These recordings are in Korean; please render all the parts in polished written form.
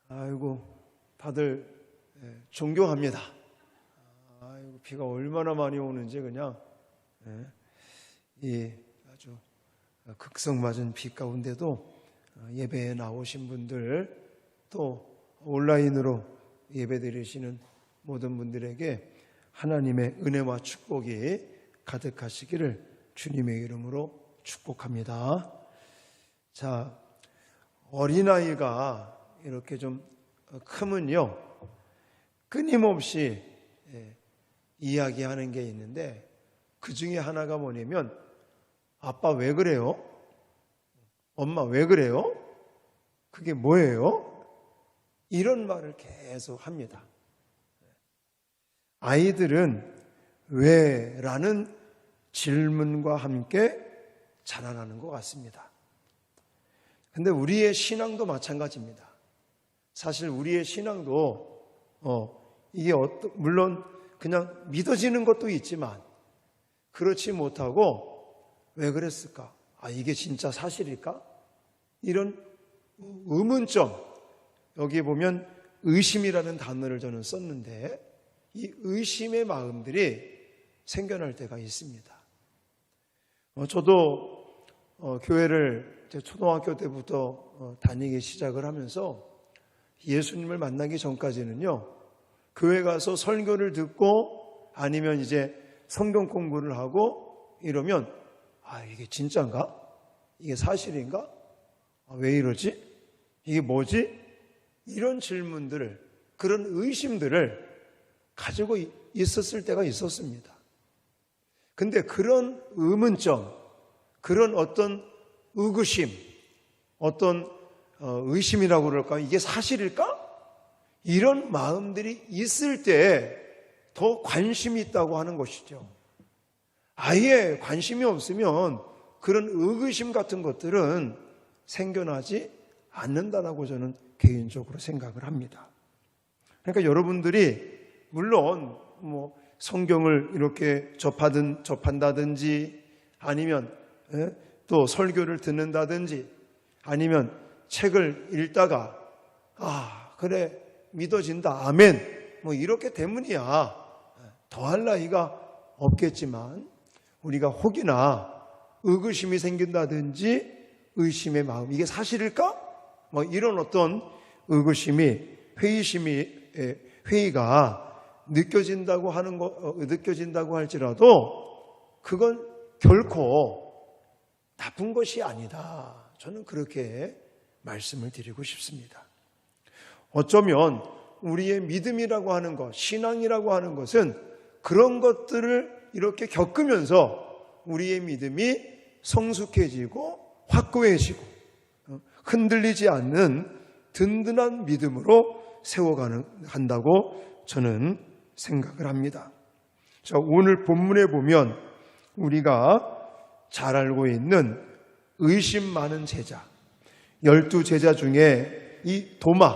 아이고, 다들 존경합니다. 아이고, 비가 얼마나 많이 오는지 그냥 이 아주 극성맞은 비 가운데도 예배에 나오신 분들, 또 온라인으로 예배 드리시는 모든 분들에게 하나님의 은혜와 축복이 가득하시기를 주님의 이름으로 축복합니다. 자, 어린아이가 이렇게 좀 크면요, 끊임없이 이야기하는 게 있는데, 그 중에 하나가 뭐냐면, 아빠 왜 그래요? 엄마 왜 그래요? 그게 뭐예요? 이런 말을 계속 합니다. 아이들은 왜? 라는 질문과 함께 자라나는 것 같습니다. 근데 우리의 신앙도 마찬가지입니다. 사실 우리의 신앙도 이게 물론 그냥 믿어지는 것도 있지만 그렇지 못하고, 왜 그랬을까? 이게 진짜 사실일까? 이런 의문점, 여기에 보면 의심이라는 단어를 저는 썼는데, 이 의심의 마음들이 생겨날 때가 있습니다. 저도 교회를 초등학교 때부터 다니기 시작을 하면서 예수님을 만나기 전까지는요, 교회 가서 설교를 듣고 아니면 이제 성경 공부를 하고 이러면, 이게 진짜인가? 이게 사실인가? 왜 이러지? 이게 뭐지? 이런 질문들을, 그런 의심들을 가지고 있었을 때가 있었습니다. 근데 그런 의문점, 그런 어떤 의구심, 어떤 의심이라고 그럴까? 이게 사실일까? 이런 마음들이 있을 때 더 관심이 있다고 하는 것이죠. 아예 관심이 없으면 그런 의구심 같은 것들은 생겨나지 않는다라고 저는 개인적으로 생각을 합니다. 그러니까 여러분들이 물론 성경을 이렇게 접한다든지, 아니면 또 설교를 듣는다든지, 아니면 책을 읽다가 그래 믿어진다, 아멘, 이렇게 때문이야, 더할 나위가 없겠지만, 우리가 혹이나 의구심이 생긴다든지 의심의 마음, 이게 사실일까? 이런 어떤 의구심이, 회의가 느껴진다고 할지라도 그건 결코 나쁜 것이 아니다. 저는 그렇게 말씀을 드리고 싶습니다. 어쩌면 우리의 믿음이라고 하는 것, 신앙이라고 하는 것은 그런 것들을 이렇게 겪으면서 우리의 믿음이 성숙해지고 확고해지고 흔들리지 않는 든든한 믿음으로 세워간다고 저는 생각을 합니다. 자, 오늘 본문에 보면 우리가 잘 알고 있는 의심 많은 제자, 12제자 중에 이 도마,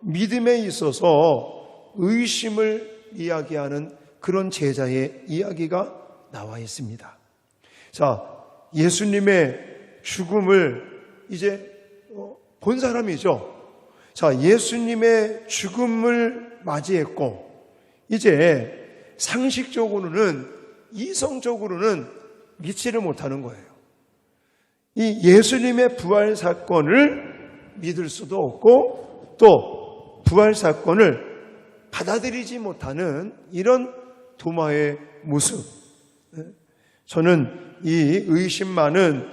믿음에 있어서 의심을 이야기하는 그런 제자의 이야기가 나와 있습니다. 자, 예수님의 죽음을 이제 본 사람이죠. 자, 예수님의 죽음을 맞이했고, 이제 상식적으로는, 이성적으로는 믿지를 못하는 거예요. 이 예수님의 부활 사건을 믿을 수도 없고, 또 부활 사건을 받아들이지 못하는 이런 도마의 모습, 저는 이 의심 많은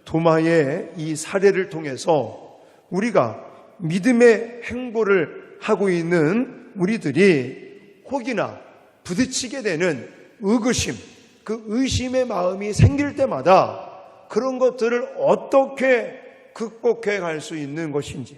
도마의 이 사례를 통해서 우리가 믿음의 행보를 하고 있는 우리들이 혹이나 부딪히게 되는 의구심, 그 의심의 마음이 생길 때마다 그런 것들을 어떻게 극복해 갈 수 있는 것인지,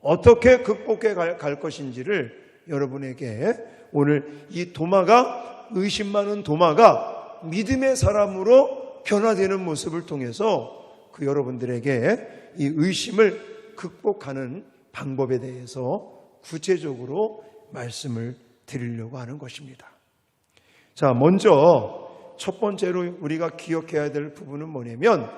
어떻게 극복해 갈 것인지를 여러분에게 오늘 이 도마가, 의심 많은 도마가 믿음의 사람으로 변화되는 모습을 통해서 그 여러분들에게 이 의심을 극복하는 방법에 대해서 구체적으로 말씀을 드리려고 하는 것입니다. 자, 먼저 첫 번째로 우리가 기억해야 될 부분은 뭐냐면,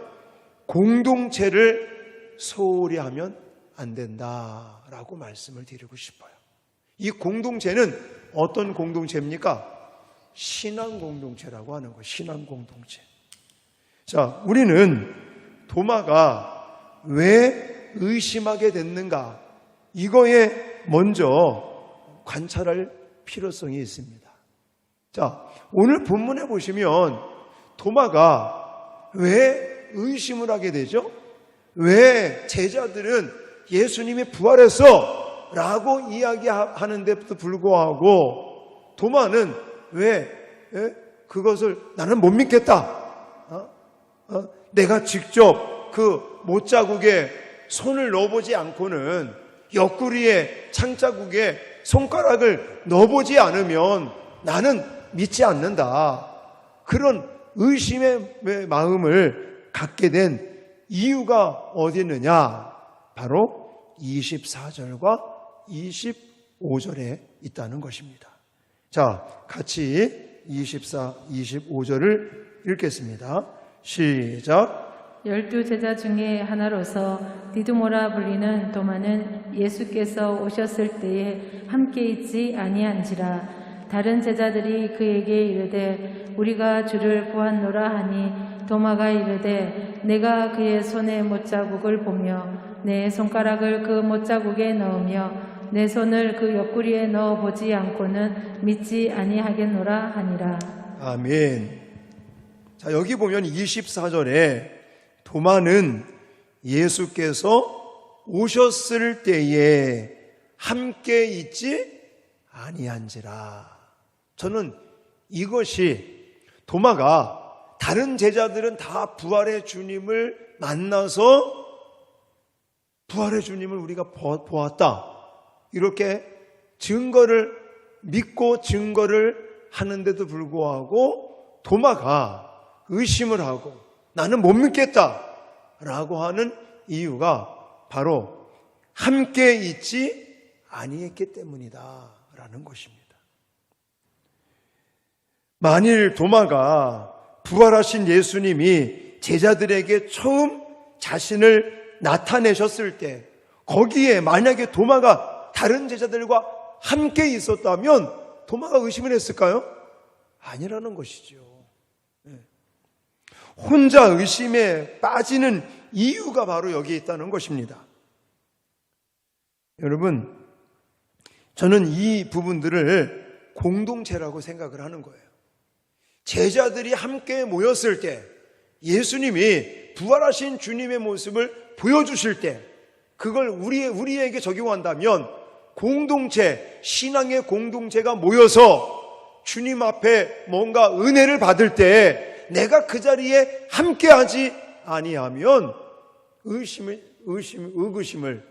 공동체를 소홀히 하면 안 된다라고 말씀을 드리고 싶어요. 이 공동체는 어떤 공동체입니까? 신앙 공동체라고 하는 거예요. 신앙 공동체. 자, 우리는 도마가 왜 의심하게 됐는가? 이거에 먼저 관찰할 필요성이 있습니다. 자, 오늘 본문에 보시면 도마가 왜 의심을 하게 되죠? 왜 제자들은 예수님이 부활했어 라고 이야기하는데도 불구하고 도마는 왜 그것을 나는 못 믿겠다. 내가 직접 그 못자국에 손을 넣어보지 않고는 옆구리에 창자국에 손가락을 넣어보지 않으면 나는 믿지 않는다. 그런 의심의 마음을 갖게 된 이유가 어디 있느냐? 바로 24절과 25절에 있다는 것입니다. 자, 같이 24, 25절을 읽겠습니다. 시작. 12제자 중에 하나로서 디두모라 불리는 도마는 예수께서 오셨을 때에 함께 있지 아니한지라. 다른 제자들이 그에게 이르되 우리가 주를 보았노라 하니 도마가 이르되 내가 그의 손에 못자국을 보며 내 손가락을 그 못자국에 넣으며 내 손을 그 옆구리에 넣어보지 않고는 믿지 아니하겠노라 하니라. 아멘. 자, 여기 보면 24절에 도마는 예수께서 오셨을 때에 함께 있지 아니한지라. 저는 이것이 도마가 다른 제자들은 다 부활의 주님을 만나서 부활의 주님을 우리가 보았다. 이렇게 증거를 믿고 증거를 하는데도 불구하고 도마가 의심을 하고 나는 못 믿겠다라고 하는 이유가 바로 함께 있지 아니했기 때문이다라는 것입니다. 만일 도마가 부활하신 예수님이 제자들에게 처음 자신을 나타내셨을 때 거기에 만약에 도마가 다른 제자들과 함께 있었다면 도마가 의심을 했을까요? 아니라는 것이죠. 혼자 의심에 빠지는 이유가 바로 여기에 있다는 것입니다. 여러분, 저는 이 부분들을 공동체라고 생각을 하는 거예요. 제자들이 함께 모였을 때 예수님이 부활하신 주님의 모습을 보여주실 때 그걸 우리에게 적용한다면 공동체, 신앙의 공동체가 모여서 주님 앞에 뭔가 은혜를 받을 때 내가 그 자리에 함께하지 아니하면 의구심을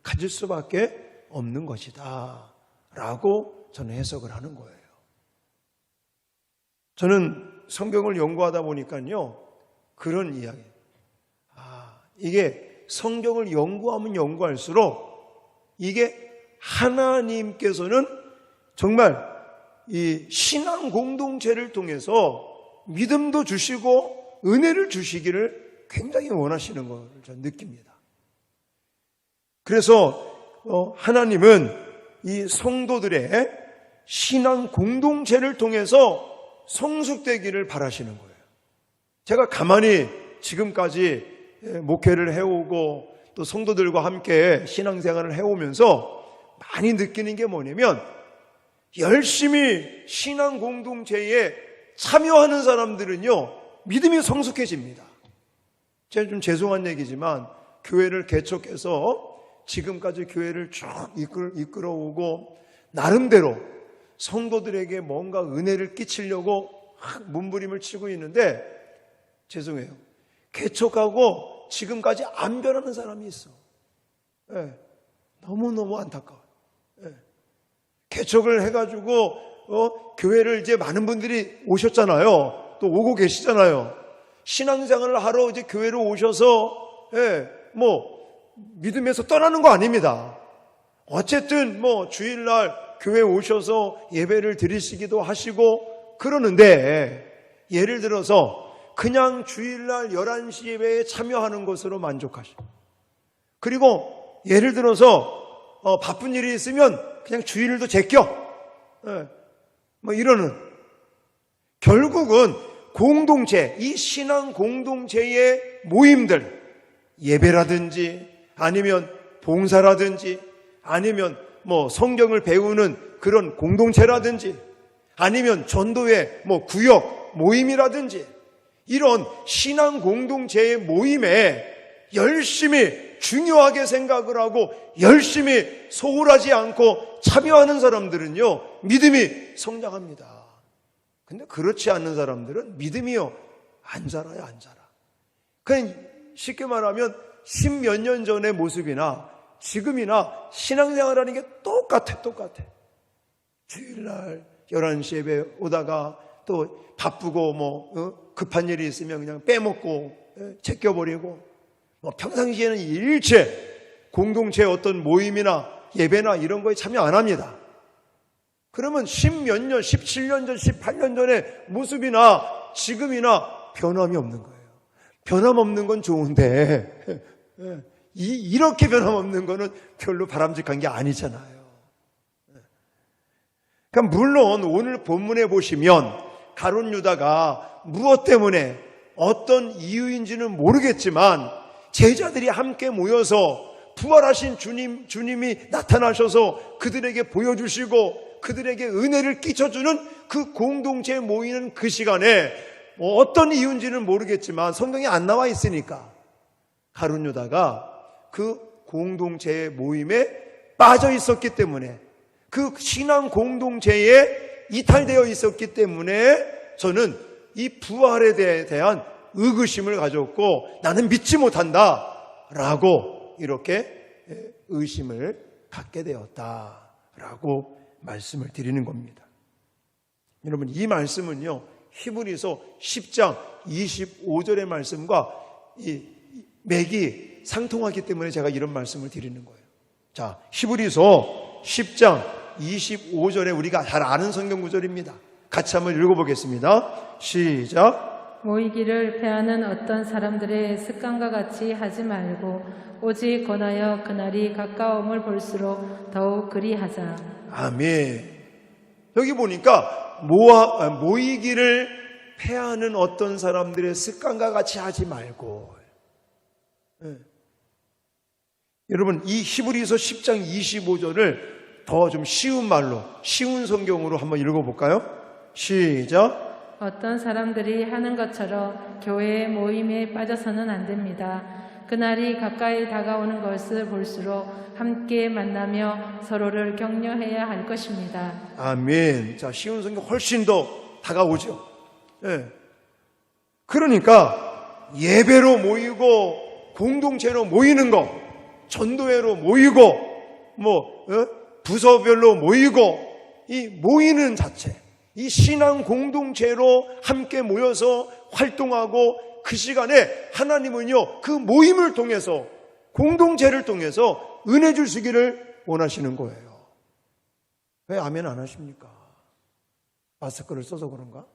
가질 수밖에 없는 것이다 라고 저는 해석을 하는 거예요. 저는 성경을 연구하다 보니까요 그런 이야기, 이게 성경을 연구하면 연구할수록 이게 하나님께서는 정말 이 신앙 공동체를 통해서 믿음도 주시고 은혜를 주시기를 굉장히 원하시는 것을 저는 느낍니다. 그래서 하나님은 이 성도들의 신앙 공동체를 통해서 성숙되기를 바라시는 거예요. 제가 가만히 지금까지 목회를 해오고 또 성도들과 함께 신앙생활을 해오면서 많이 느끼는 게 뭐냐면 열심히 신앙 공동체에 참여하는 사람들은요 믿음이 성숙해집니다. 제가 좀 죄송한 얘기지만 교회를 개척해서 지금까지 교회를 쭉 이끌어오고 나름대로 성도들에게 뭔가 은혜를 끼치려고 몸부림을 치고 있는데 죄송해요. 개척하고 지금까지 안 변하는 사람이 있어. 너무너무 안타까워요. 개척을 해가지고 교회를 이제 많은 분들이 오셨잖아요. 또 오고 계시잖아요. 신앙생활을 하러 이제 교회로 오셔서 믿음에서 떠나는 거 아닙니다. 어쨌든 주일날 교회 오셔서 예배를 드리시기도 하시고 그러는데 예를 들어서 그냥 주일날 11시 예배에 참여하는 것으로 만족하시고 그리고 예를 들어서 바쁜 일이 있으면 그냥 주일도 제껴. 뭐 이러는. 결국은 공동체, 이 신앙 공동체의 모임들, 예배라든지 아니면 봉사라든지 아니면 뭐 성경을 배우는 그런 공동체라든지 아니면 전도의 뭐 구역 모임이라든지 이런 신앙 공동체의 모임에 열심히 중요하게 생각을 하고 열심히 소홀하지 않고 참여하는 사람들은요, 믿음이 성장합니다. 근데 그렇지 않는 사람들은 믿음이요, 안 자라요, 안 자라. 그냥 쉽게 말하면 십몇 년 전의 모습이나 지금이나 신앙생활하는 게 똑같아. 주일날 11시 예배 오다가 또 바쁘고 급한 일이 있으면 그냥 빼먹고 제껴버리고 평상시에는 일체 공동체의 어떤 모임이나 예배나 이런 거에 참여 안 합니다. 그러면 십몇 년, 17년 전, 18년 전의 모습이나 지금이나 변함이 없는 거예요. 변함없는 건 좋은데 이렇게 변함없는 거는 별로 바람직한 게 아니잖아요. 그러니까 물론 오늘 본문에 보시면 가룟 유다가 무엇 때문에 어떤 이유인지는 모르겠지만 제자들이 함께 모여서 부활하신 주님이 나타나셔서 그들에게 보여주시고 그들에게 은혜를 끼쳐주는 그 공동체에 모이는 그 시간에 어떤 이유인지는 모르겠지만 성경에 안 나와 있으니까 가룟 유다가 그 공동체의 모임에 빠져 있었기 때문에 그 신앙 공동체에 이탈되어 있었기 때문에 저는 이 부활에 대한 의구심을 가졌고 나는 믿지 못한다 라고 이렇게 의심을 갖게 되었다라고 말씀을 드리는 겁니다. 여러분, 이 말씀은요, 히브리서 10장 25절의 말씀과 이 맥이 상통하기 때문에 제가 이런 말씀을 드리는 거예요. 자, 히브리서 10장 25절에 우리가 잘 아는 성경 구절입니다. 같이 한번 읽어보겠습니다. 시작. 모이기를 패하는 어떤 사람들의 습관과 같이 하지 말고 오직 권하여 그날이 가까움을 볼수록 더욱 그리하자. 아멘. 여기 보니까 모이기를 패하는 어떤 사람들의 습관과 같이 하지 말고. 여러분, 이 히브리서 10장 25절을 더 좀 쉬운 말로, 쉬운 성경으로 한번 읽어볼까요? 시작. 어떤 사람들이 하는 것처럼 교회의 모임에 빠져서는 안 됩니다. 그날이 가까이 다가오는 것을 볼수록 함께 만나며 서로를 격려해야 할 것입니다. 아멘. 자, 쉬운 성경 훨씬 더 다가오죠. 그러니까 예배로 모이고 공동체로 모이는 거, 전도회로 모이고 부서별로 모이고 이 모이는 자체, 이 신앙 공동체로 함께 모여서 활동하고 그 시간에 하나님은요, 그 모임을 통해서 공동체를 통해서 은혜 주시기를 원하시는 거예요. 왜 아멘 안 하십니까? 마스크를 써서 그런가?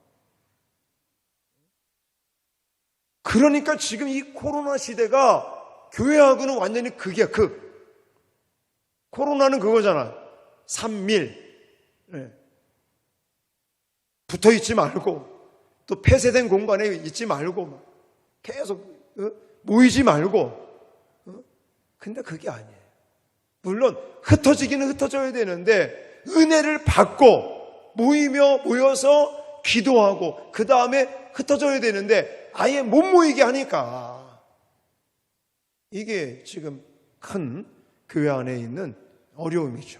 그러니까 지금 이 코로나 시대가 교회하고는 완전히 극이야, 극. 코로나는 그거잖아. 3밀. 붙어 있지 말고, 또 폐쇄된 공간에 있지 말고, 계속 모이지 말고. 근데 그게 아니에요. 물론 흩어지기는 흩어져야 되는데 은혜를 받고 모여서 기도하고 그 다음에 흩어져야 되는데 아예 못 모이게 하니까 이게 지금 큰 교회 안에 있는 어려움이죠.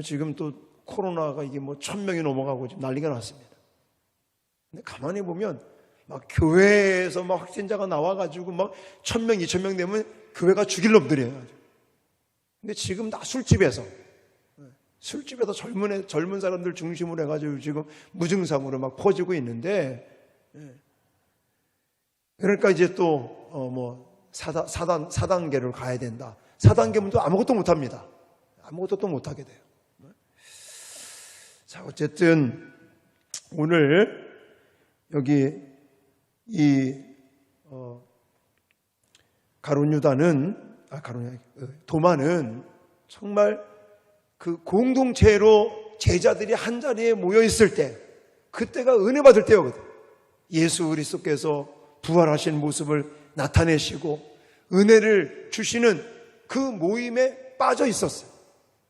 지금 또 코로나가 이게 1000명이 넘어가고 지금 난리가 났습니다. 근데 가만히 보면 막 교회에서 막 확진자가 나와가지고 막 1000명, 2000명 되면 교회가 죽일 놈들이에요. 근데 지금 다 술집에서 젊은 사람들 중심으로 해가지고 지금 무증상으로 막 퍼지고 있는데, 그러니까 이제 또 4단계를 가야 된다. 4단계면 또 아무것도 못합니다. 아무것도 또 못하게 돼요. 자, 어쨌든 오늘 여기 이 도마는 정말 그 공동체로 제자들이 한 자리에 모여 있을 때, 그때가 은혜 받을 때였거든. 예수 그리스도께서 부활하신 모습을 나타내시고 은혜를 주시는 그 모임에 빠져 있었어요.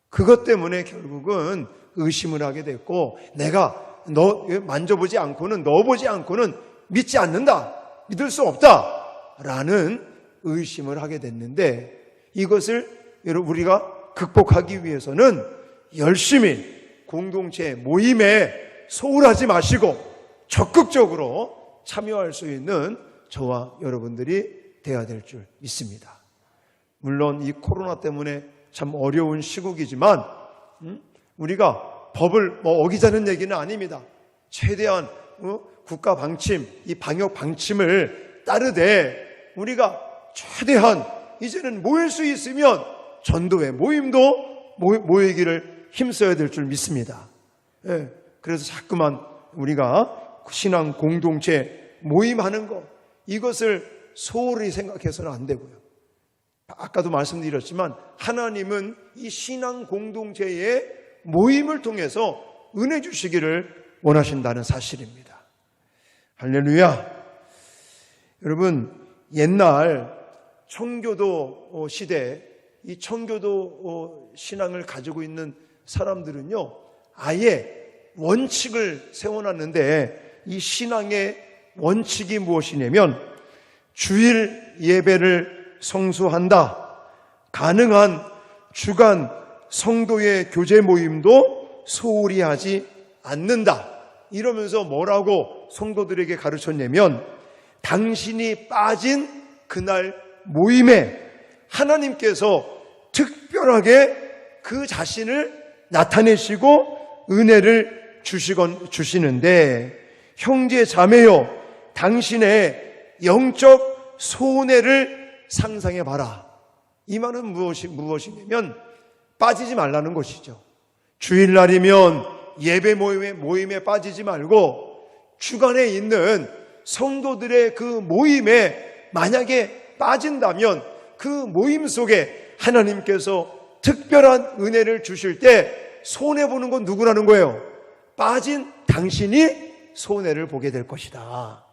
그것 때문에 결국은 의심을 하게 됐고, 내가 너 만져보지 않고는, 넣어보지 않고는 믿지 않는다, 믿을 수 없다 라는 의심을 하게 됐는데, 이것을 여러분 우리가 극복하기 위해서는 열심히 공동체 모임에 소홀하지 마시고 적극적으로 참여할 수 있는 저와 여러분들이 되어야 될 줄 믿습니다. 물론 이 코로나 때문에 참 어려운 시국이지만 우리가 법을 어기자는 얘기는 아닙니다. 최대한 국가 방침, 이 방역 방침을 따르되 우리가 최대한 이제는 모일 수 있으면 전도회 모임도 모이기를 힘써야 될 줄 믿습니다. 예, 그래서 자꾸만 우리가 신앙 공동체 모임하는 것, 이것을 소홀히 생각해서는 안 되고요. 아까도 말씀드렸지만 하나님은 이 신앙 공동체의 모임을 통해서 은혜 주시기를 원하신다는 사실입니다. 할렐루야. 여러분, 옛날 청교도 시대, 이 청교도 신앙을 가지고 있는 사람들은요, 아예 원칙을 세워놨는데, 이 신앙의 원칙이 무엇이냐면 주일 예배를 성수한다, 가능한 주간 성도의 교제 모임도 소홀히 하지 않는다, 이러면서 뭐라고 성도들에게 가르쳤냐면, 당신이 빠진 그날 모임에 하나님께서 특별하게 그 자신을 나타내시고 은혜를 주시는데, 형제 자매여, 당신의 영적 손해를 상상해 봐라. 이 말은 무엇이냐면 빠지지 말라는 것이죠. 주일날이면 예배 모임에 빠지지 말고 주간에 있는 성도들의 그 모임에 만약에 빠진다면 그 모임 속에 하나님께서 특별한 은혜를 주실 때 손해보는 건 누구라는 거예요? 빠진 당신이 손해를 보게 될 것이다.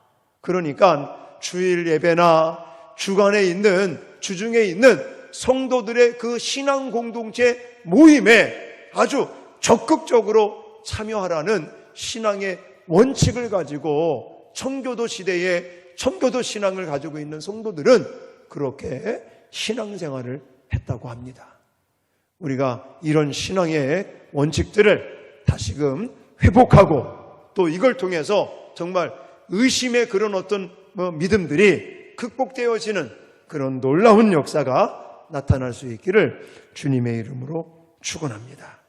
그러니까 주일 예배나 주간에 있는, 주중에 있는 성도들의 그 신앙 공동체 모임에 아주 적극적으로 참여하라는 신앙의 원칙을 가지고 청교도 시대에 청교도 신앙을 가지고 있는 성도들은 그렇게 신앙생활을 했다고 합니다. 우리가 이런 신앙의 원칙들을 다시금 회복하고, 또 이걸 통해서 정말 의심의 그런 어떤 믿음들이 극복되어지는 그런 놀라운 역사가 나타날 수 있기를 주님의 이름으로 축원합니다.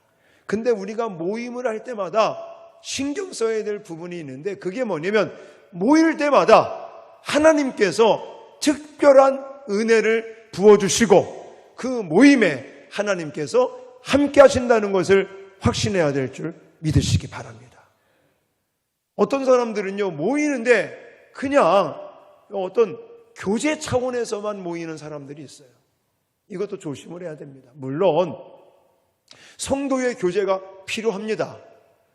근데 우리가 모임을 할 때마다 신경 써야 될 부분이 있는데, 그게 뭐냐면 모일 때마다 하나님께서 특별한 은혜를 부어주시고 그 모임에 하나님께서 함께 하신다는 것을 확신해야 될 줄 믿으시기 바랍니다. 어떤 사람들은요, 모이는데 그냥 어떤 교제 차원에서만 모이는 사람들이 있어요. 이것도 조심을 해야 됩니다. 물론 성도의 교제가 필요합니다.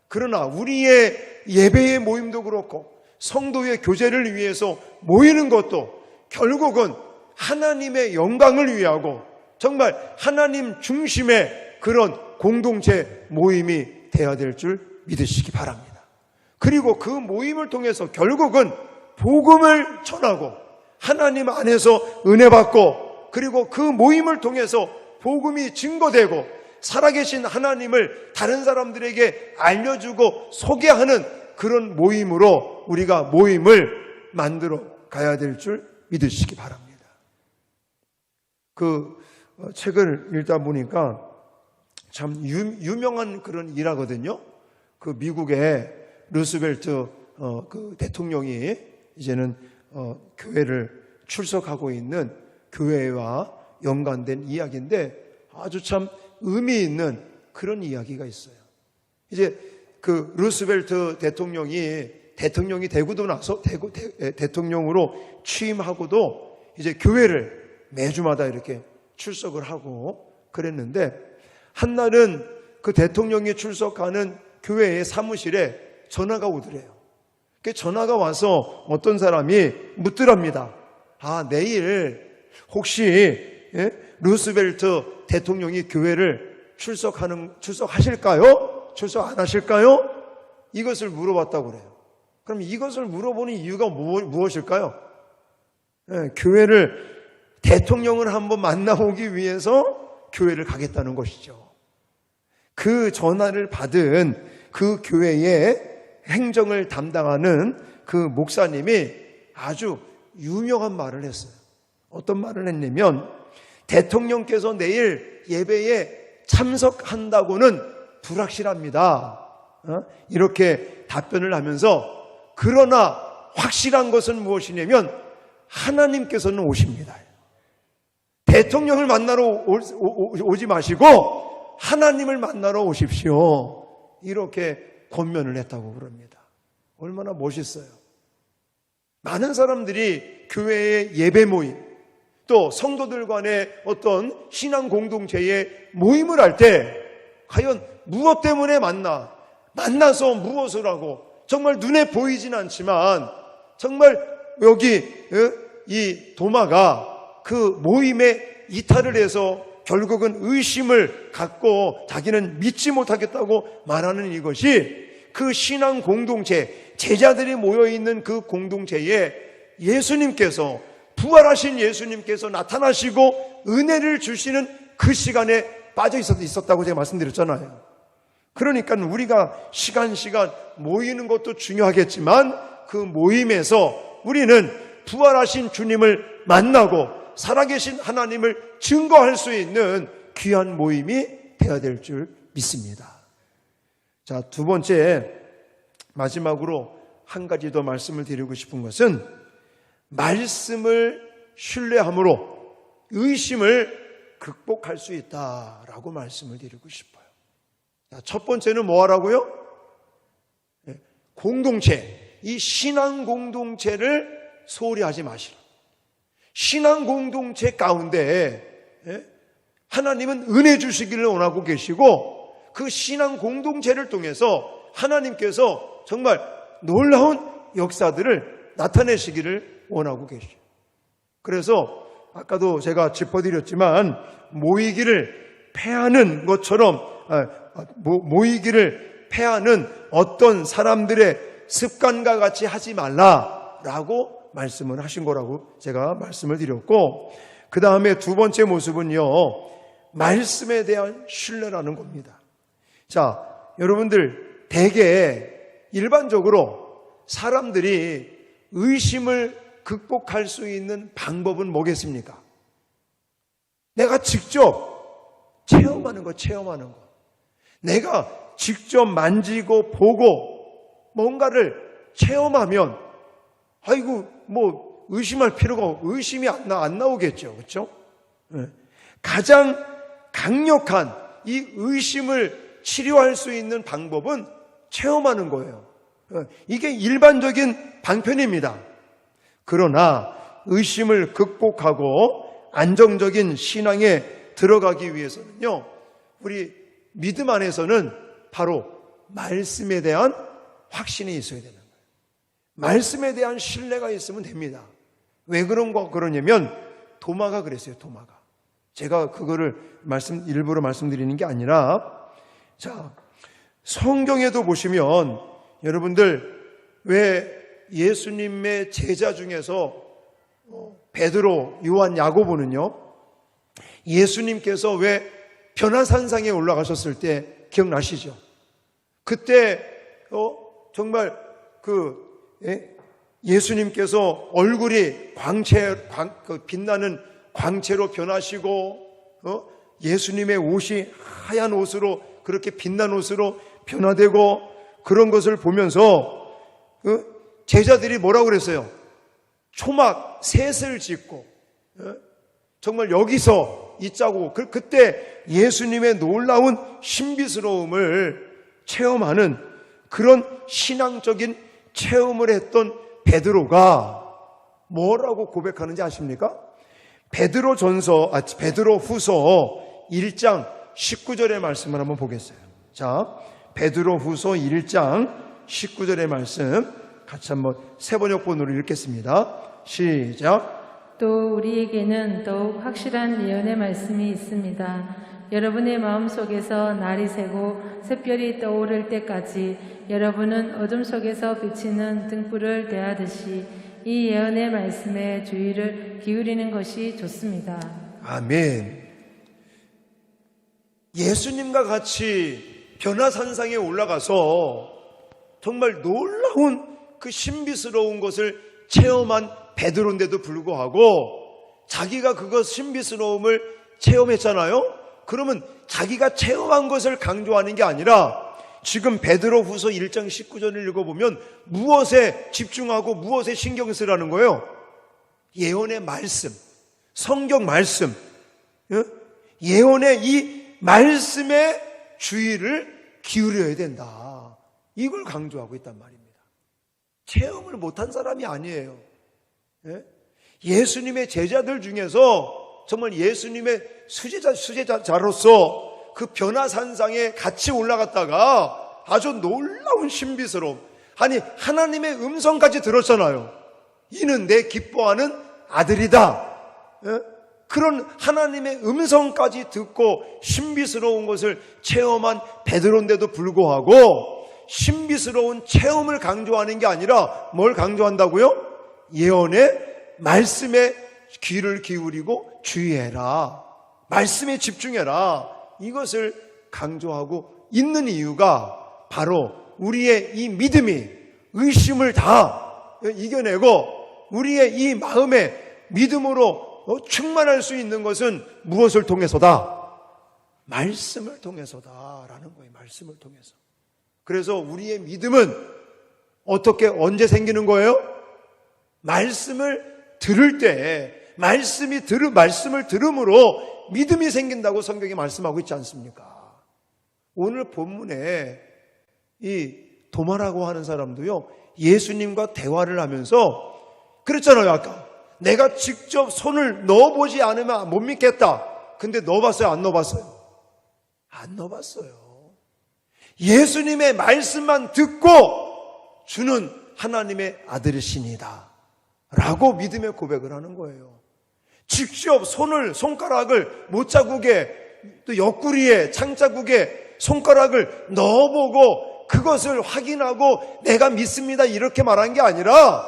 그러나 우리의 예배의 모임도 그렇고 성도의 교제를 위해서 모이는 것도 결국은 하나님의 영광을 위하고 정말 하나님 중심의 그런 공동체 모임이 되어야 될 줄 믿으시기 바랍니다. 그리고 그 모임을 통해서 결국은 복음을 전하고 하나님 안에서 은혜 받고, 그리고 그 모임을 통해서 복음이 증거되고 살아계신 하나님을 다른 사람들에게 알려주고 소개하는 그런 모임으로 우리가 모임을 만들어 가야 될 줄 믿으시기 바랍니다. 그 책을 읽다 보니까 참 유명한 그런 일화거든요. 그 미국의 루스벨트 그 대통령이 이제는 교회를 출석하고 있는 교회와 연관된 이야기인데 아주 참 의미 있는 그런 이야기가 있어요. 이제 그 루스벨트 대통령이 되고도 나서 대통령으로 취임하고도 이제 교회를 매주마다 이렇게 출석을 하고 그랬는데, 한날은 그 대통령이 출석하는 교회의 사무실에 전화가 오더래요. 그 전화가 와서 어떤 사람이 묻더랍니다. 내일 혹시 루스벨트 대통령이 교회를 출석하실까요? 출석 안 하실까요? 이것을 물어봤다고 그래요. 그럼 이것을 물어보는 이유가 무엇일까요? 교회를, 대통령을 한번 만나보기 위해서 교회를 가겠다는 것이죠. 그 전화를 받은 그 교회의 행정을 담당하는 그 목사님이 아주 유명한 말을 했어요. 어떤 말을 했냐면, 대통령께서 내일 예배에 참석한다고는 불확실합니다. 이렇게 답변을 하면서, 그러나 확실한 것은 무엇이냐면 하나님께서는 오십니다. 대통령을 만나러 오지 마시고 하나님을 만나러 오십시오. 이렇게 권면을 했다고 그럽니다. 얼마나 멋있어요. 많은 사람들이 만나의 예배 모임, 또 성도들 간의 어떤 신앙 공동체의 모임을 할 때 과연 무엇 때문에 만나서 무엇을 하고, 정말 눈에 보이진 않지만 정말 여기 이 도마가 그 모임에 이탈을 해서 결국은 의심을 갖고 자기는 믿지 못하겠다고 말하는 이것이, 그 신앙 공동체, 제자들이 모여있는 그 공동체에 예수님께서, 부활하신 예수님께서 나타나시고 은혜를 주시는 그 시간에 빠져 있었다고 제가 말씀드렸잖아요. 그러니까 우리가 시간 모이는 것도 중요하겠지만, 그 모임에서 우리는 부활하신 주님을 만나고 살아계신 하나님을 증거할 수 있는 귀한 모임이 되어야 될 줄 믿습니다. 자, 두 번째, 마지막으로 한 가지 더 말씀을 드리고 싶은 것은, 말씀을 신뢰함으로 의심을 극복할 수 있다라고 말씀을 드리고 싶어요. 자, 첫 번째는 뭐 하라고요? 공동체, 이 신앙 공동체를 소홀히 하지 마시라. 신앙 공동체 가운데 하나님은 은혜 주시기를 원하고 계시고, 그 신앙 공동체를 통해서 하나님께서 정말 놀라운 역사들을 나타내시기를 원하고 계시죠. 그래서 아까도 제가 짚어드렸지만, 모이기를 패하는 것처럼, 모이기를 패하는 어떤 사람들의 습관과 같이 하지 말라라고 말씀을 하신 거라고 제가 말씀을 드렸고, 그 다음에 두 번째 모습은요, 말씀에 대한 신뢰라는 겁니다. 자, 여러분들, 대개 일반적으로 사람들이 의심을 극복할 수 있는 방법은 뭐겠습니까? 내가 직접 체험하는 거. 내가 직접 만지고 보고 뭔가를 체험하면, 의심할 필요가, 의심이 안 나오겠죠. 그렇죠? 가장 강력한 이 의심을 치료할 수 있는 방법은 체험하는 거예요. 이게 일반적인 방편입니다. 그러나 의심을 극복하고 안정적인 신앙에 들어가기 위해서는요, 우리 믿음 안에서는 바로 말씀에 대한 확신이 있어야 되는 거예요. 말씀에 대한 신뢰가 있으면 됩니다. 왜 그러냐면 도마가 그랬어요. 도마가. 제가 그거를 일부러 말씀드리는 게 아니라, 자, 성경에도 보시면 여러분들, 왜 예수님의 제자 중에서 베드로, 요한, 야고보는요, 예수님께서 왜 변화산상에 올라가셨을 때 기억나시죠? 그때 정말 예수님께서 얼굴이 빛나는 광채로 변하시고, 예수님의 옷이 하얀 옷으로, 그렇게 빛난 옷으로 변화되고, 그런 것을 보면서 제자들이 뭐라고 그랬어요? 초막 셋을 짓고 정말 여기서 있자고, 그때 예수님의 놀라운 신비스러움을 체험하는 그런 신앙적인 체험을 했던 베드로가 뭐라고 고백하는지 아십니까? 베드로 후서 1장 19절의 말씀을 한번 보겠어요. 자, 베드로 후서 1장 19절의 말씀 같이 한번 세 번역본으로 읽겠습니다. 시작. 또 우리에게는 더욱 확실한 예언의 말씀이 있습니다. 여러분의 마음속에서 날이 새고 샛별이 떠오를 때까지 여러분은 어둠 속에서 비치는 등불을 대하듯이 이 예언의 말씀에 주의를 기울이는 것이 좋습니다. 아멘. 예수님과 같이 변화산상에 올라가서 정말 놀라운 그 신비스러운 것을 체험한 베드로인데도 불구하고 자기가 그것 신비스러움을 체험했잖아요. 그러면 자기가 체험한 것을 강조하는 게 아니라 지금 베드로 후서 1장 19절을 읽어보면 무엇에 집중하고 무엇에 신경 쓰라는 거예요? 예언의 말씀, 성경 말씀, 예언의 이 말씀에 주의를 기울여야 된다. 이걸 강조하고 있단 말입니다. 체험을 못한 사람이 아니에요. 예수님의 제자들 중에서 정말 예수님의 수제자로서 그 변화산상에 같이 올라갔다가 아주 놀라운 신비스러움, 아니 하나님의 음성까지 들었잖아요. 이는 내 기뻐하는 아들이다. 그런 하나님의 음성까지 듣고 신비스러운 것을 체험한 베드로인데도 불구하고 신비스러운 체험을 강조하는 게 아니라 뭘 강조한다고요? 예언의 말씀에 귀를 기울이고 주의해라. 말씀에 집중해라. 이것을 강조하고 있는 이유가 바로 우리의 이 믿음이 의심을 다 이겨내고 우리의 이 마음에 믿음으로 충만할 수 있는 것은 무엇을 통해서다? 말씀을 통해서다라는 거예요. 말씀을 통해서. 그래서 우리의 믿음은 어떻게 언제 생기는 거예요? 말씀을 들을 때 말씀을 들음으로 믿음이 생긴다고 성경이 말씀하고 있지 않습니까? 오늘 본문에 이 도마라고 하는 사람도요, 예수님과 대화를 하면서 그랬잖아요. 아까 내가 직접 손을 넣어보지 않으면 못 믿겠다. 근데 넣어봤어요? 안 넣어봤어요? 안 넣어봤어요. 예수님의 말씀만 듣고 주는 하나님의 아들이시니다 라고 믿음의 고백을 하는 거예요. 직접 손가락을 못자국에 또 옆구리에 창자국에 손가락을 넣어보고 그것을 확인하고 내가 믿습니다 이렇게 말한 게 아니라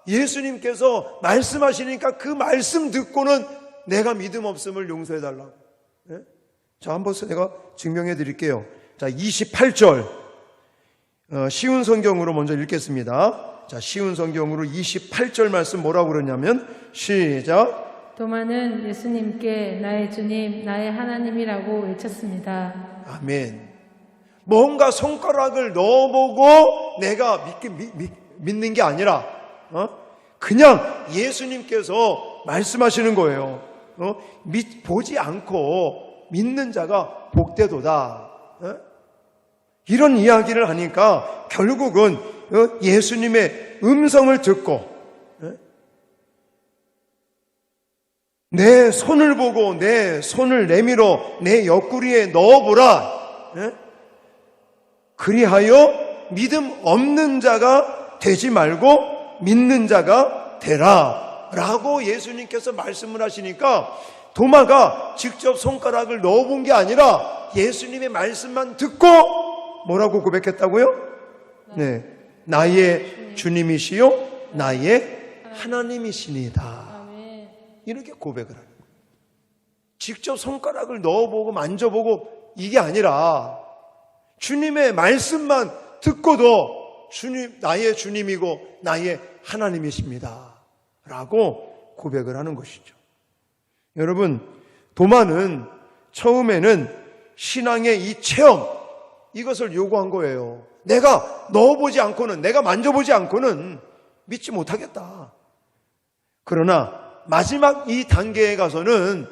예수님께서 말씀하시니까 그 말씀 듣고는 내가 믿음 없음을 용서해달라고. 네? 자, 한번 제가 증명해 드릴게요. 자, 28절 쉬운 성경으로 먼저 읽겠습니다. 자, 쉬운 성경으로 28절 말씀 뭐라고 그러냐면 시작. 도마는 예수님께 나의 주님, 나의 하나님이라고 외쳤습니다. 아멘. 뭔가 손가락을 넣어보고 내가 믿는 게 아니라 그냥 예수님께서 말씀하시는 거예요. 보지 않고 믿는 자가 복되도다. 이런 이야기를 하니까 결국은 예수님의 음성을 듣고 내 손을 보고 내 손을 내밀어 내 옆구리에 넣어보라. 그리하여 믿음 없는 자가 되지 말고 믿는 자가 되라 라고 예수님께서 말씀을 하시니까 도마가 직접 손가락을 넣어본 게 아니라 예수님의 말씀만 듣고 뭐라고 고백했다고요? 네, 나의 주님이시요 나의 하나님이시니다. 이렇게 고백을 하는 거예요. 직접 손가락을 넣어보고 만져보고 이게 아니라 주님의 말씀만 듣고도 주님, 나의 주님이고 나의 하나님이십니다 라고 고백을 하는 것이죠. 여러분, 도마는 처음에는 신앙의 이 체험, 이것을 요구한 거예요. 내가 넣어보지 않고는, 내가 만져보지 않고는 믿지 못하겠다. 그러나 마지막 이 단계에 가서는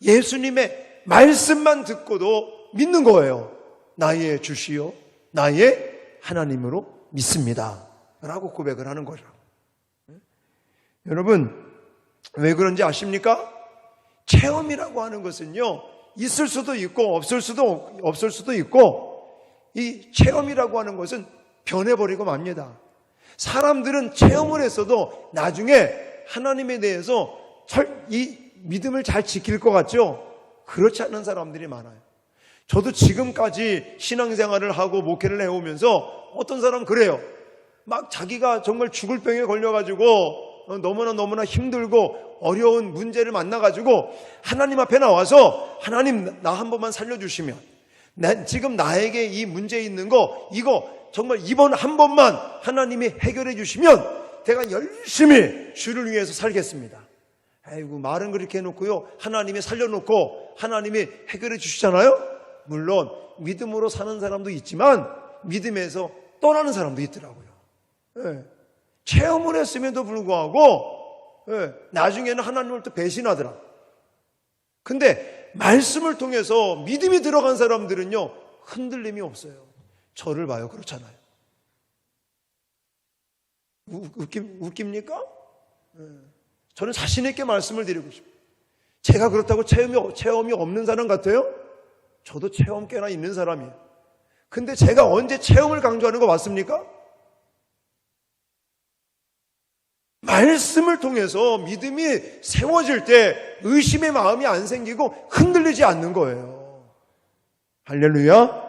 예수님의 말씀만 듣고도 믿는 거예요. 나의 주시요 나의 하나님으로 믿습니다 라고 고백을 하는 거죠. 여러분, 왜 그런지 아십니까? 체험이라고 하는 것은요, 있을 수도 있고 없을 수도 있고, 이 체험이라고 하는 것은 변해버리고 맙니다. 사람들은 체험을 했어도 나중에 하나님에 대해서 이 믿음을 잘 지킬 것 같죠? 그렇지 않은 사람들이 많아요. 저도 지금까지 신앙생활을 하고 목회를 해오면서 어떤 사람은 그래요. 막 자기가 정말 죽을 병에 걸려가지고 너무나 힘들고 어려운 문제를 만나가지고 하나님 앞에 나와서 하나님 나 한 번만 살려주시면, 지금 나에게 이 문제 있는 거 이거 정말 이번 한 번만 하나님이 해결해 주시면 내가 열심히 주를 위해서 살겠습니다. 아이고, 말은 그렇게 해놓고요, 하나님이 살려놓고 하나님이 해결해 주시잖아요. 물론 믿음으로 사는 사람도 있지만 믿음에서 떠나는 사람도 있더라고요. 예. 체험을 했음에도 불구하고 나중에는 하나님을 또 배신하더라. 근데 말씀을 통해서 믿음이 들어간 사람들은요, 흔들림이 없어요. 저를 봐요. 그렇잖아요. 웃깁니까? 저는 자신 있게 말씀을 드리고 싶어요. 제가 그렇다고 체험이 없는 사람 같아요? 저도 체험 꽤나 있는 사람이에요. 근데 제가 언제 체험을 강조하는 거 맞습니까? 말씀을 통해서 믿음이 세워질 때 의심의 마음이 안 생기고 흔들리지 않는 거예요. 할렐루야.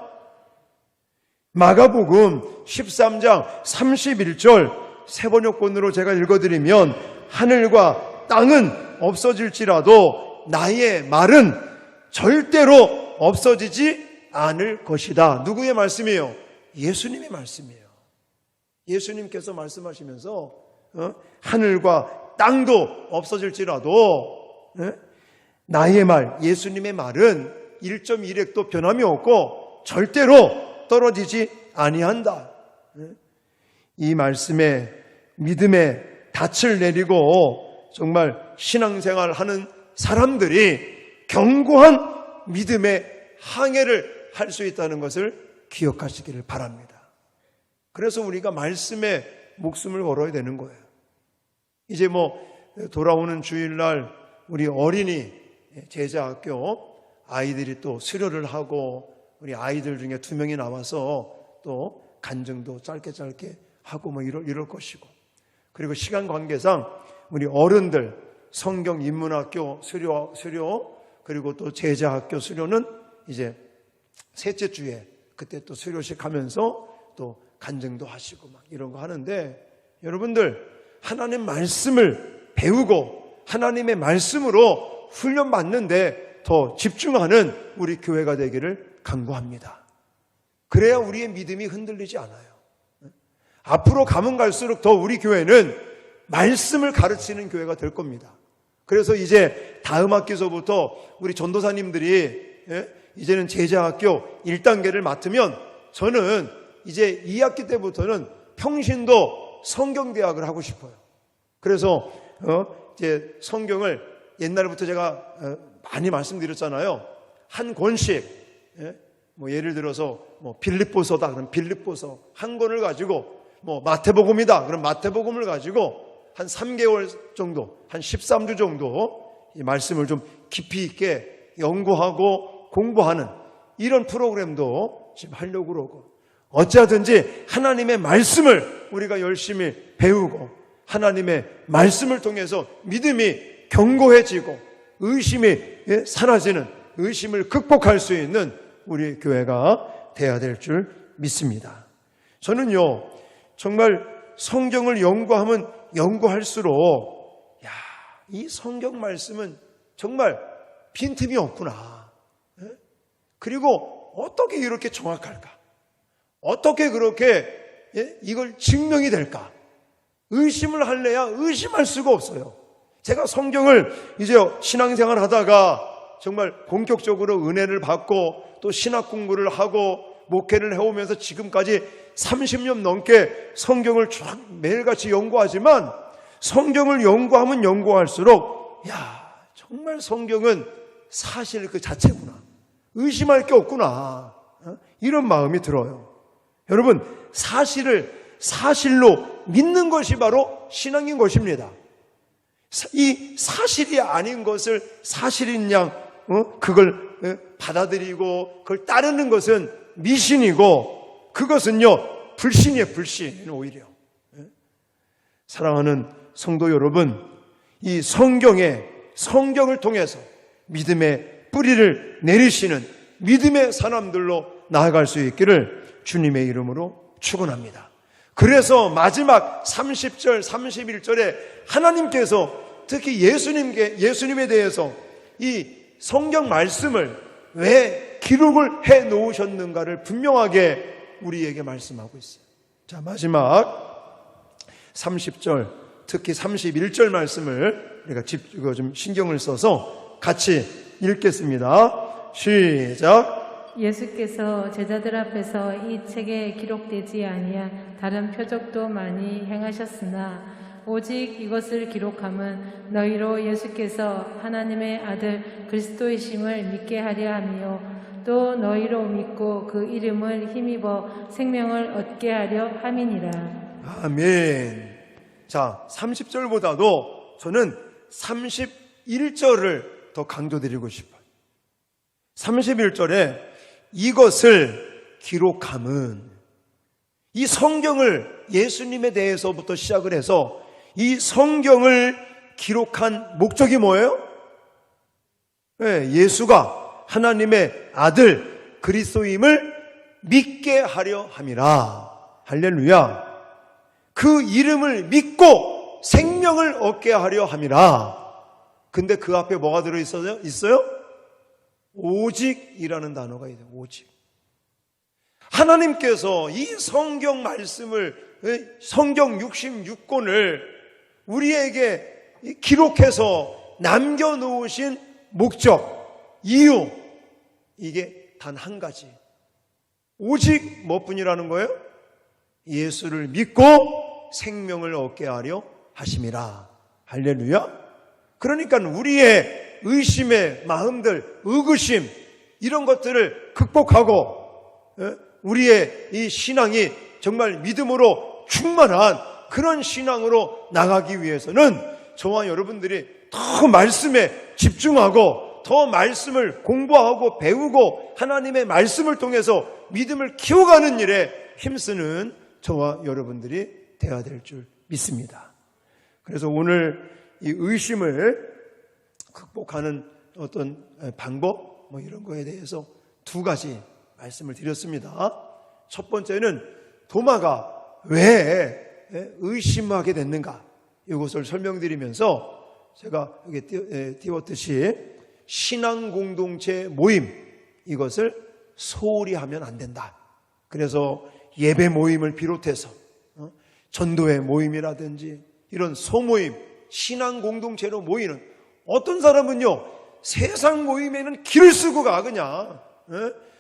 마가복음 13장 31절 세 번역본으로 제가 읽어드리면, 하늘과 땅은 없어질지라도 나의 말은 절대로 없어지지 않을 것이다. 누구의 말씀이에요? 예수님의 말씀이에요. 예수님께서 말씀하시면서 하늘과 땅도 없어질지라도 나의 말, 예수님의 말은 1.1획도 변함이 없고 절대로 떨어지지 아니한다. 이 말씀에 믿음의 닻을 내리고 정말 신앙생활 하는 사람들이 견고한 믿음의 항해를 할 수 있다는 것을 기억하시기를 바랍니다. 그래서 우리가 말씀에 목숨을 걸어야 되는 거예요. 이제 돌아오는 주일날 우리 어린이 제자학교 아이들이 또 수료를 하고, 우리 아이들 중에 2명이 나와서 또 간증도 짧게 하고 이럴 것이고, 그리고 시간 관계상 우리 어른들 성경 인문학교 수료 그리고 또 제자학교 수료는 이제 셋째 주에 그때 또 수료식 하면서 또 간증도 하시고 이런 거 하는데, 여러분들 하나님 말씀을 배우고 하나님의 말씀으로 훈련받는데 더 집중하는 우리 교회가 되기를 간구합니다. 그래야 우리의 믿음이 흔들리지 않아요. 앞으로 가면 갈수록 더 우리 교회는 말씀을 가르치는 교회가 될 겁니다. 그래서 이제 다음 학기서부터 우리 전도사님들이 이제는 제자학교 1단계를 맡으면, 저는 이제 2학기 때부터는 평신도 성경대학을 하고 싶어요. 그래서 이제 성경을 옛날부터 제가 많이 말씀드렸잖아요. 한 권씩, 예를 들어서 빌립보서다 그럼 빌립보서 한 권을 가지고, 마태복음이다 그럼 마태복음을 가지고 한 3개월 정도, 한 13주 정도 이 말씀을 좀 깊이 있게 연구하고 공부하는 이런 프로그램도 지금 하려고 그러고, 어찌하든지 하나님의 말씀을 우리가 열심히 배우고 하나님의 말씀을 통해서 믿음이 견고해지고 의심이 사라지는, 의심을 극복할 수 있는 우리 교회가 돼야 될 줄 믿습니다. 저는요, 정말 성경을 연구하면 연구할수록 이 성경 말씀은 정말 빈틈이 없구나. 그리고 어떻게 이렇게 정확할까? 어떻게 그렇게 이걸 증명이 될까? 의심을 할래야 의심할 수가 없어요. 제가 성경을 이제 신앙생활 하다가 정말 본격적으로 은혜를 받고 또 신학 공부를 하고 목회를 해오면서 지금까지 30년 넘게 성경을 쫙 매일같이 연구하지만, 성경을 연구하면 연구할수록 정말 성경은 사실 그 자체구나, 의심할 게 없구나, 이런 마음이 들어요. 여러분, 사실을 사실로 믿는 것이 바로 신앙인 것입니다. 이 사실이 아닌 것을 사실인 양 그걸 받아들이고 그걸 따르는 것은 미신이고, 그것은요 불신이에요. 불신. 오히려 사랑하는 성도 여러분, 이 성경을 통해서 믿음의 뿌리를 내리시는 믿음의 사람들로 나아갈 수 있기를 주님의 이름으로 축원합니다. 그래서 마지막 30절, 31절에 하나님께서 특히 예수님에 대해서 이 성경 말씀을 왜 기록을 해 놓으셨는가를 분명하게 우리에게 말씀하고 있어요. 자, 마지막 30절, 특히 31절 말씀을 우리가 좀 신경을 써서 같이 읽겠습니다. 시작. 예수께서 제자들 앞에서 이 책에 기록되지 아니한 다른 표적도 많이 행하셨으나 오직 이것을 기록함은 너희로 예수께서 하나님의 아들 그리스도이심을 믿게 하려 함이요 또 너희로 믿고 그 이름을 힘입어 생명을 얻게 하려 함이니라. 아멘. 자, 30절보다도 저는 31절을 더 강조드리고 싶어요. 31절에 이것을 기록함은, 이 성경을 예수님에 대해서부터 시작을 해서 이 성경을 기록한 목적이 뭐예요? 예수가 하나님의 아들 그리스도임을 믿게 하려 함이라. 할렐루야. 그 이름을 믿고 생명을 얻게 하려 함이라. 근데 그 앞에 뭐가 들어있어요? 오직이라는 단어가 있어요. 오직. 하나님께서 이 성경 말씀을, 성경 66권을 우리에게 기록해서 남겨놓으신 목적, 이유, 이게 단 한 가지. 오직 뭐뿐이라는 거예요? 예수를 믿고 생명을 얻게 하려 하심이라. 할렐루야. 그러니까 우리의 의심의 마음들, 의구심, 이런 것들을 극복하고 우리의 이 신앙이 정말 믿음으로 충만한 그런 신앙으로 나가기 위해서는 저와 여러분들이 더 말씀에 집중하고 더 말씀을 공부하고 배우고 하나님의 말씀을 통해서 믿음을 키워가는 일에 힘쓰는 저와 여러분들이 되어야 될 줄 믿습니다. 그래서 오늘 이 의심을 극복하는 어떤 방법 이런 거에 대해서 두 가지 말씀을 드렸습니다. 첫 번째는 도마가 왜 의심하게 됐는가, 이것을 설명드리면서 제가 여기 띄웠듯이 신앙 공동체 모임, 이것을 소홀히 하면 안 된다. 그래서 예배 모임을 비롯해서 전도회 모임이라든지 이런 소모임, 신앙 공동체로 모이는, 어떤 사람은요 세상 모임에는 기를 쓰고 가. 그냥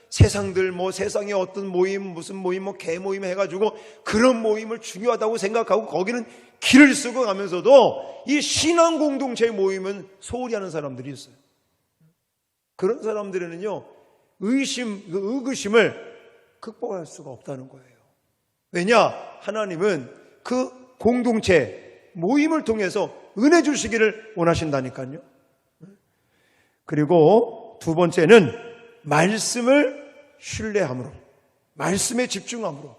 세상들 세상에 어떤 모임, 무슨 모임, 개 모임 해가지고 그런 모임을 중요하다고 생각하고 거기는 기를 쓰고 가면서도 이 신앙 공동체 모임은 소홀히 하는 사람들이 있어요. 그런 사람들에는요 의구심을 극복할 수가 없다는 거예요. 왜냐? 하나님은 그 공동체 모임을 통해서 은혜 주시기를 원하신다니까요. 그리고 두 번째는 말씀을 신뢰함으로, 말씀에 집중함으로.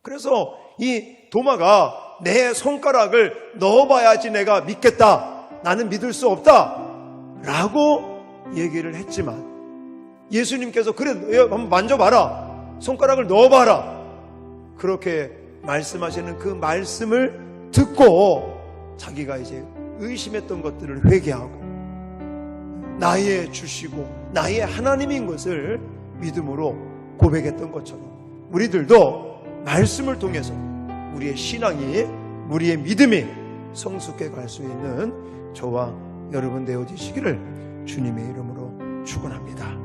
그래서 이 도마가 내 손가락을 넣어봐야지 내가 믿겠다, 나는 믿을 수 없다 라고 얘기를 했지만 예수님께서 그래 한번 만져봐라, 손가락을 넣어봐라, 그렇게 말씀하시는 그 말씀을 듣고 자기가 이제 의심했던 것들을 회개하고 나의 주시고 나의 하나님인 것을 믿음으로 고백했던 것처럼 우리들도 말씀을 통해서 우리의 신앙이, 우리의 믿음이 성숙해 갈 수 있는 저와 여러분 되어지시기를 주님의 이름으로 축원합니다.